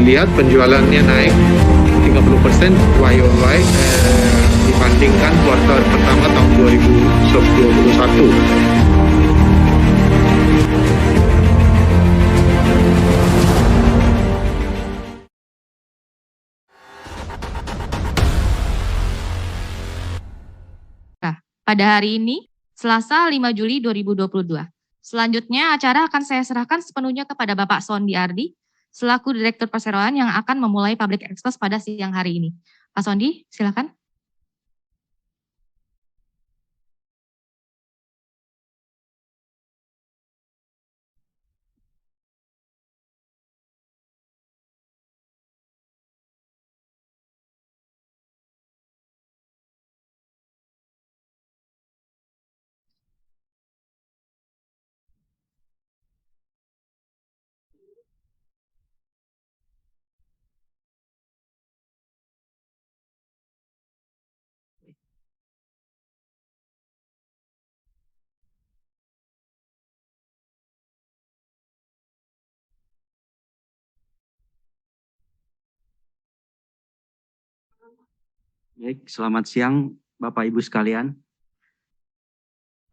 dilihat penjualannya naik 30% YoY dibandingkan kuartal pertama tahun 2021. Pada hari ini, Selasa 5 Juli 2022. Selanjutnya, acara akan saya serahkan sepenuhnya kepada Bapak Sondi Ardi, selaku Direktur Perseroan yang akan memulai public expose pada siang hari ini. Pak Sondi, silakan. Baik, selamat siang Bapak Ibu sekalian.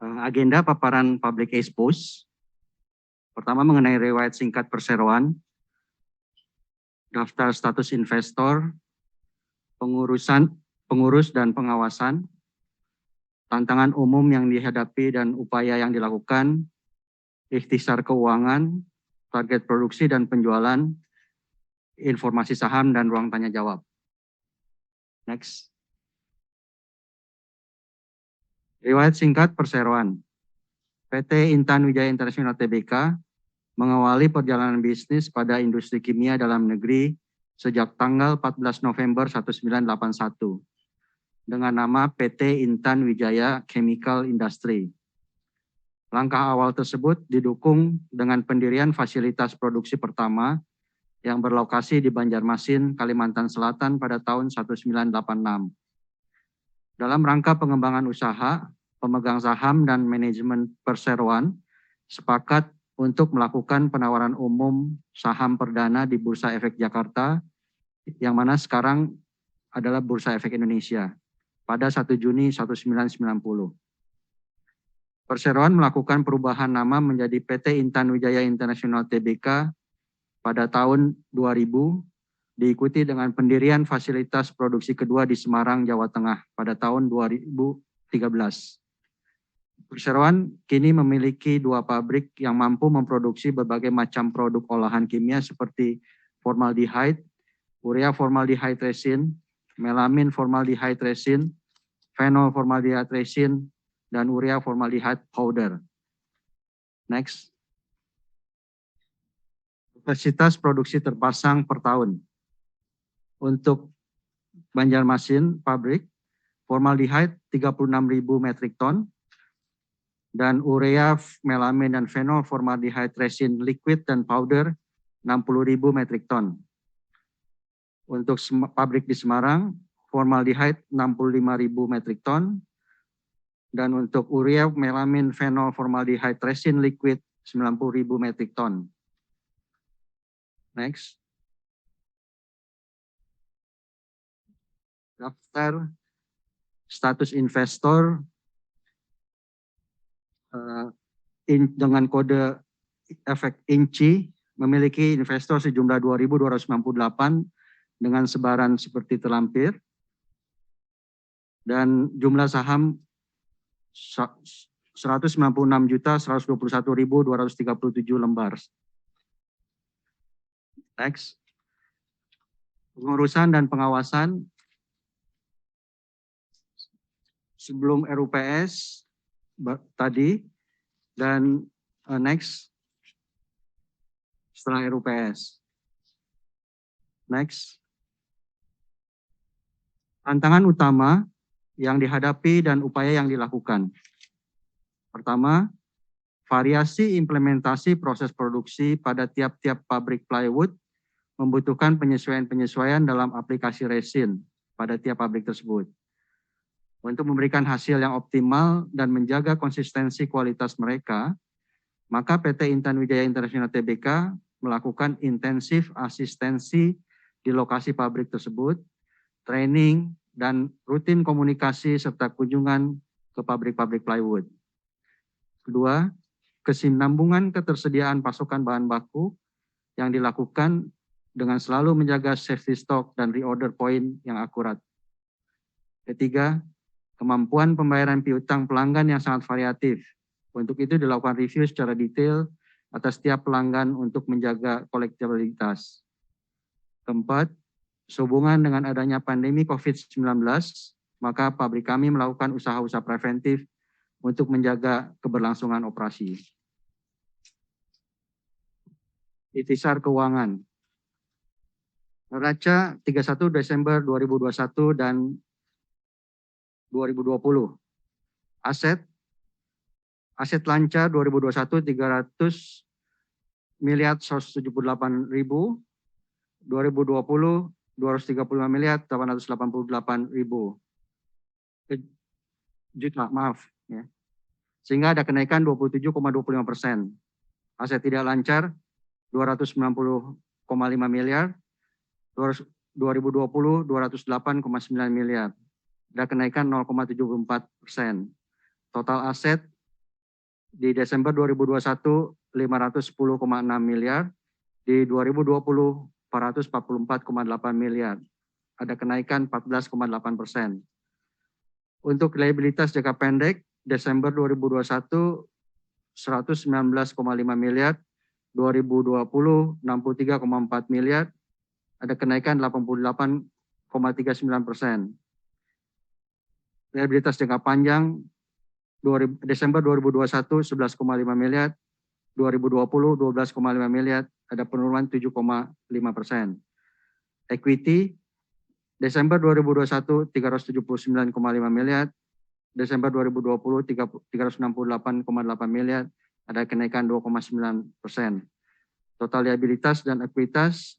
Agenda paparan public expose. Pertama mengenai riwayat singkat perseroan, daftar status investor, pengurus dan pengawasan, tantangan umum yang dihadapi dan upaya yang dilakukan, ikhtisar keuangan, target produksi dan penjualan, informasi saham dan ruang tanya jawab. Next. Riwayat singkat perseroan. PT Intan Wijaya International Tbk mengawali perjalanan bisnis pada industri kimia dalam negeri sejak tanggal 14 November 1981 dengan nama PT Intan Wijaya Chemical Industry. Langkah awal tersebut didukung dengan pendirian fasilitas produksi pertama yang berlokasi di Banjarmasin, Kalimantan Selatan pada tahun 1986. Dalam rangka pengembangan usaha, pemegang saham dan manajemen perseroan sepakat untuk melakukan penawaran umum saham perdana di Bursa Efek Jakarta, yang mana sekarang adalah Bursa Efek Indonesia, pada 1 Juni 1990. Perseroan melakukan perubahan nama menjadi PT Intan Wijaya International Tbk pada tahun 2000, diikuti dengan pendirian fasilitas produksi kedua di Semarang, Jawa Tengah pada tahun 2013. Perseroan kini memiliki 2 pabrik yang mampu memproduksi berbagai macam produk olahan kimia seperti formaldehyde, urea formaldehyde resin, melamin formaldehyde resin, phenol formaldehyde resin, dan urea formaldehyde powder. Next. Kapasitas produksi terpasang per tahun. Untuk Banjarmasin pabrik, formaldehyde 36.000 metrik ton, dan urea, melamin, dan phenol formaldehyde resin liquid dan powder 60.000 metrik ton. Untuk pabrik di Semarang, formaldehyde 65.000 metrik ton, dan untuk urea, melamin, phenol formaldehyde resin liquid 90.000 metrik ton. Next. Daftar status investor dengan kode efek INCI memiliki investor sejumlah 2.298 dengan sebaran seperti terlampir, dan jumlah saham 196.121.237 lembar. Next. Pengurusan dan pengawasan sebelum RUPS tadi, dan next setelah RUPS. Next. Tantangan utama yang dihadapi dan upaya yang dilakukan. Pertama, variasi implementasi proses produksi pada tiap-tiap pabrik plywood membutuhkan penyesuaian-penyesuaian dalam aplikasi resin pada tiap pabrik tersebut. Untuk memberikan hasil yang optimal dan menjaga konsistensi kualitas mereka, maka PT Intan Wijaya International Tbk melakukan intensif asistensi di lokasi pabrik tersebut, training, dan rutin komunikasi serta kunjungan ke pabrik-pabrik plywood. Kedua, kesinambungan ketersediaan pasokan bahan baku yang dilakukan dengan selalu menjaga safety stock dan reorder point yang akurat. Ketiga, kemampuan pembayaran piutang pelanggan yang sangat variatif. Untuk itu dilakukan review secara detail atas setiap pelanggan untuk menjaga kolektabilitas. Keempat, sehubungan dengan adanya pandemi COVID-19, maka pabrik kami melakukan usaha-usaha preventif untuk menjaga keberlangsungan operasi. Ikhtisar keuangan. Neraca 31 Desember 2021 dan 2020. Aset lancar 2021 300 miliar 178 ribu, 2020 235 miliar 888 ribu juta, maaf ya. Sehingga ada kenaikan 27,25%. Aset tidak lancar 290,5 miliar, 2020 208,9 miliar. Ada kenaikan 0,74%. Total aset di Desember 2021 510,6 miliar, di 2020 444,8 miliar. Ada kenaikan 14,8%. Untuk liabilitas jangka pendek, Desember 2021 119,5 miliar, 2020 63,4 miliar, ada kenaikan 88,39%. Liabilitas jangka panjang Desember 2021 11,5 miliar, 2020 12,5 miliar, ada penurunan 7,5%. Equity Desember 2021 379,5 miliar, Desember 2020 368,8 miliar, ada kenaikan 2,9%. Total liabilitas dan ekuitas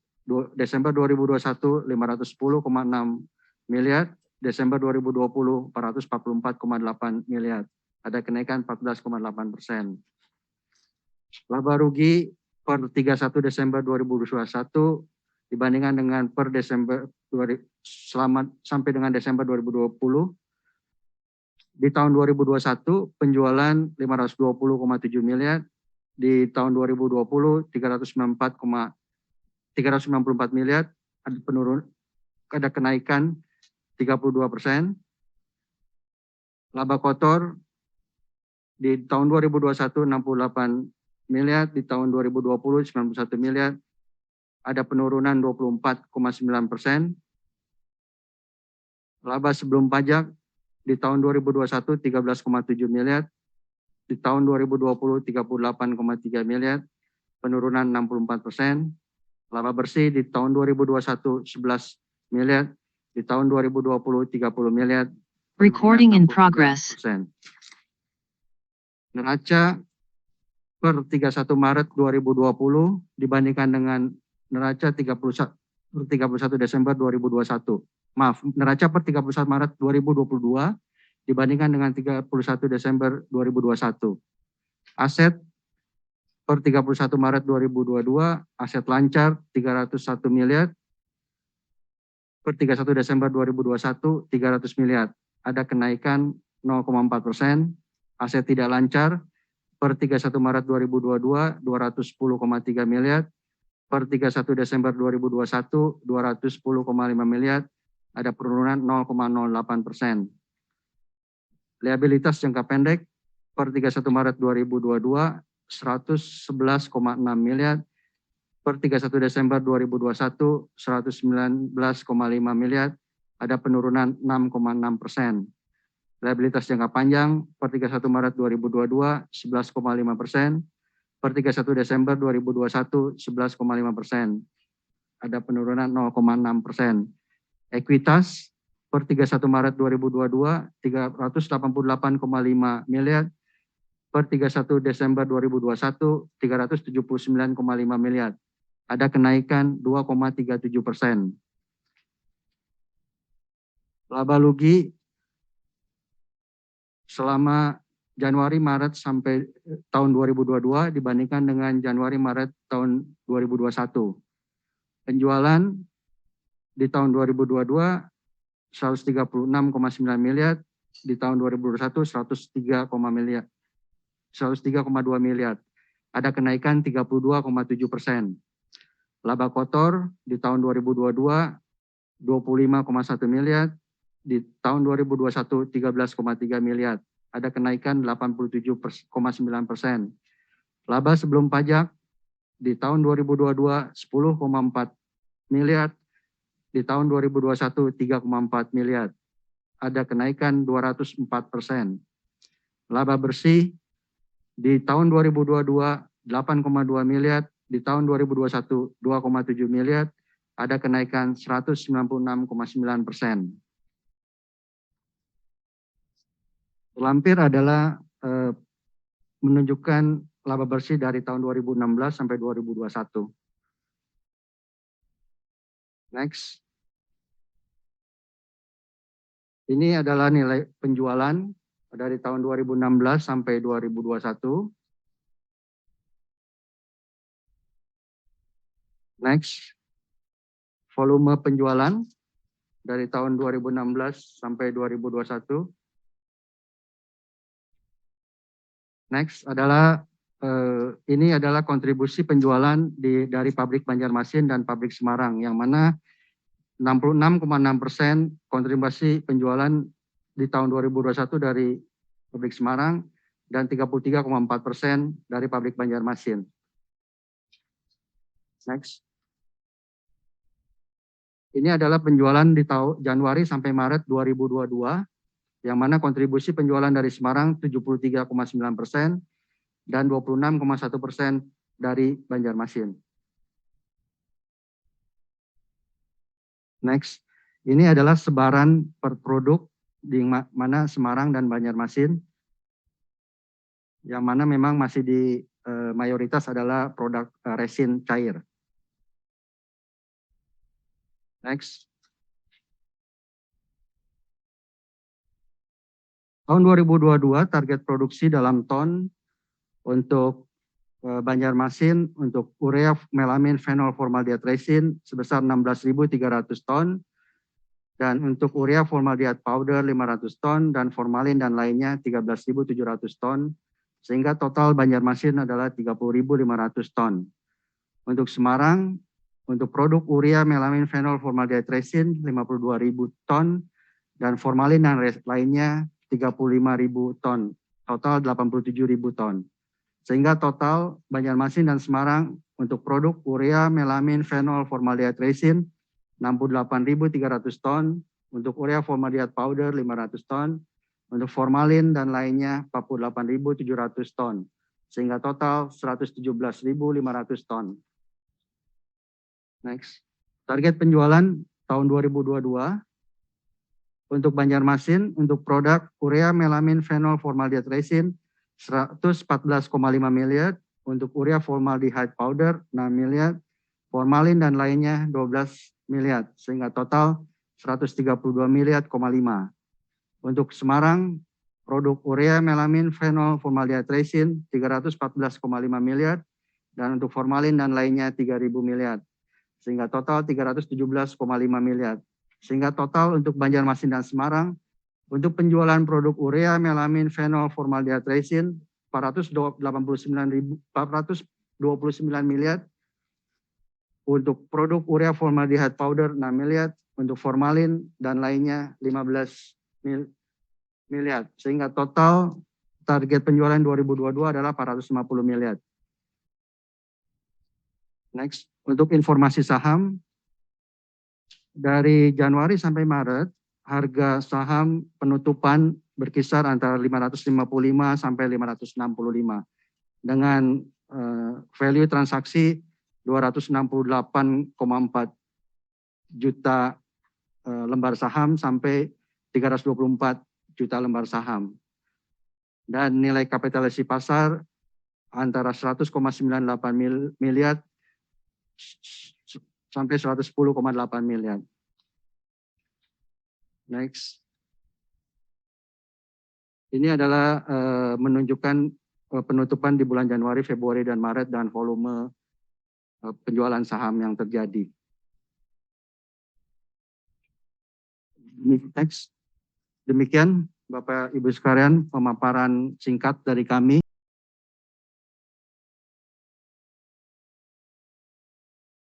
Desember 2021 510,6 miliar, Desember 2020 444,8 miliar, ada kenaikan 14,8%. Laba rugi per 31 Desember 2021 dibandingkan dengan per Desember sampai dengan Desember 2020. Di tahun 2021 penjualan 520,7 miliar, di tahun 2020 394 miliar, ada kenaikan 32%. Laba kotor di tahun 2021 68 miliar, di tahun 2020 91 miliar, ada penurunan 24,9%. Laba sebelum pajak di tahun 2021 13,7 miliar, di tahun 2020 38,3 miliar, penurunan 64%. Laba bersih di tahun 2021 11 miliar, di tahun 2020 30 miliar. Recording in progress. Neraca per 31 Maret 2020 dibandingkan dengan neraca 31 Desember 2021. Maaf, neraca per 31 Maret 2022 dibandingkan dengan 31 Desember 2021. Aset per 31 Maret 2022, aset lancar 301 miliar. Per 31 Desember 2021, 300 miliar. Ada kenaikan 0,4%. Aset tidak lancar per 31 Maret 2022, 210,3 miliar. Per 31 Desember 2021, 210,5 miliar. Ada penurunan 0,08%. Liabilitas jangka pendek per 31 Maret 2022, 111,6 miliar. Per 31 Desember 2021, 119,5 miliar. Ada penurunan 6,6%. Liabilitas jangka panjang per 31 Maret 2022 11,5%, per 31 Desember 2021 11,5%. Ada penurunan 0,6%. Ekuitas per 31 Maret 2022 388,5 miliar, per 31 Desember 2021 379,5 miliar. Ada kenaikan 2,37%. Laba rugi selama Januari Maret sampai tahun 2022 dibandingkan dengan Januari Maret tahun 2021. Penjualan di tahun 2022 136,9 miliar, di tahun 2021 103,2 miliar. Ada kenaikan 32,7%. Laba kotor di tahun 2022 25,1 miliar, di tahun 2021 13,3 miliar. Ada kenaikan 87,9%. Laba sebelum pajak di tahun 2022 10,4 miliar, di tahun 2021 3,4 miliar. Ada kenaikan 204%. Laba bersih di tahun 2022 8,2 miliar, di tahun 2021 2,7 miliar, ada kenaikan 196,9%. Lampir adalah menunjukkan laba bersih dari tahun 2016 sampai 2021. Next. Ini adalah nilai penjualan dari tahun 2016 sampai 2021. Next. Volume penjualan dari tahun 2016 sampai 2021. Next adalah ini adalah kontribusi penjualan dari pabrik Banjarmasin dan pabrik Semarang, yang mana 66,6% kontribusi penjualan di tahun 2021 dari pabrik Semarang dan 33,4% dari pabrik Banjarmasin. Next. Ini adalah penjualan di tahun Januari sampai Maret 2022, yang mana kontribusi penjualan dari Semarang 73,9% dan 26,1% dari Banjarmasin. Next, ini adalah sebaran per produk di mana Semarang dan Banjarmasin, yang mana memang masih di mayoritas adalah produk resin cair. Next. Tahun 2022 target produksi dalam ton untuk Banjarmasin untuk urea melamin phenol formaldehyde resin sebesar 16.300 ton, dan untuk urea formaldehyde powder 500 ton, dan formalin dan lainnya 13.700 ton, sehingga total Banjarmasin adalah 30.500 ton. Untuk Semarang, untuk produk urea melamin phenol formaldehyde resin 52.000 ton, dan formalin dan lainnya 35.000 ton, total 87.000 ton. Sehingga total Banjarmasin dan Semarang untuk produk urea melamin phenol formaldehyde resin 68.300 ton, untuk urea formaldehyde powder 500 ton, untuk formalin dan lainnya 48.700 ton, sehingga total 117.500 ton. Next. Target penjualan tahun 2022 untuk Banjarmasin untuk produk urea melamin phenol formaldehyde resin 114,5 miliar, untuk urea formaldehyde powder 6 miliar, formalin dan lainnya 12 miliar, sehingga total 132 miliar,5. Untuk Semarang, produk urea melamin phenol formaldehyde resin 314,5 miliar, dan untuk formalin dan lainnya 3.000 miliar, sehingga total 317,5 miliar. Sehingga total untuk Banjarmasin dan Semarang untuk penjualan produk urea melamin phenol formaldehyde resin 429 miliar, untuk produk urea formaldehyde powder 6 miliar, untuk formalin dan lainnya 15 miliar, sehingga total target penjualan 2022 adalah 450 miliar. Next, untuk informasi saham dari Januari sampai Maret, harga saham penutupan berkisar antara 555 sampai 565 dengan value transaksi 268,4 juta lembar saham sampai 324 juta lembar saham. Dan nilai kapitalisasi pasar antara 100,98 miliar sampai 110,8 miliar. Next. Ini adalah menunjukkan penutupan di bulan Januari, Februari, dan Maret dan volume penjualan saham yang terjadi. Next. Demikian Bapak Ibu sekalian pemaparan singkat dari kami.